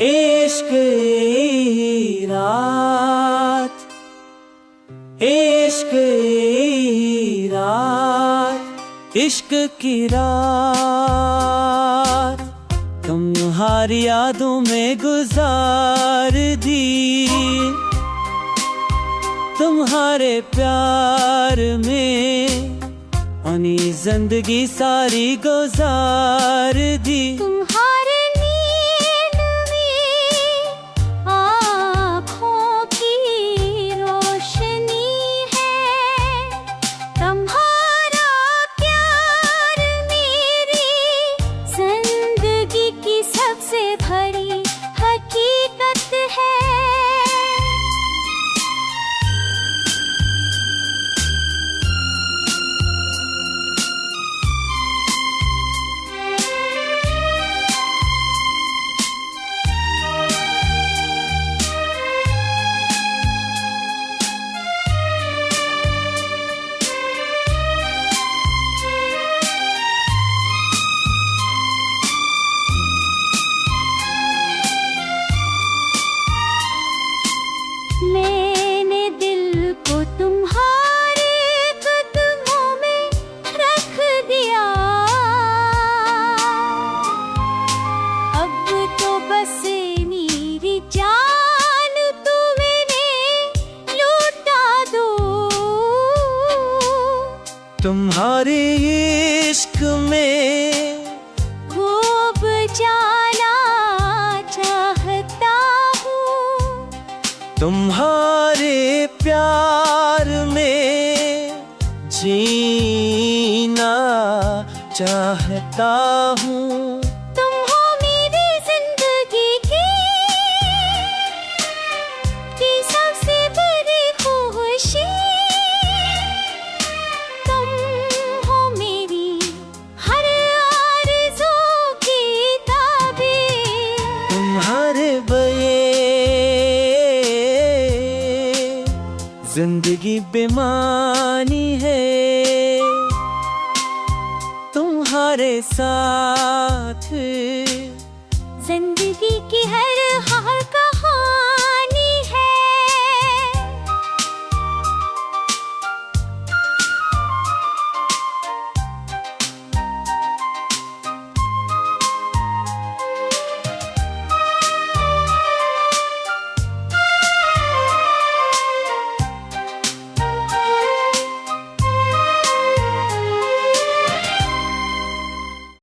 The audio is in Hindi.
इश्क की रात, इश्क की रात, इश्क की रात तुम्हारी यादों में गुजार दी। तुम्हारे प्यार में अपनी जिंदगी सारी गुजार दी। तुम्हारे नींद में आँखों की रोशनी है, तुम्हारा प्यार मेरी जिंदगी की सबसे बड़ी हकीकत है। मैंने दिल को तुम्हारे कदमों में रख दिया, अब तो बस मेरी जान तू मैंने लूटा दो। तुम्हारे इश्क में खूब जाना चाहता हूँ, तुम्हारे प्यार में जीना चाहता हूँ। तुम हो मेरी जिंदगी की सबसे बड़ी खुशी। तुम हो मेरी हर आरज़ू की ताबीर। तुम्हारे बये जिंदगी बेमानी है, तुम्हारे साथ जिंदगी की हर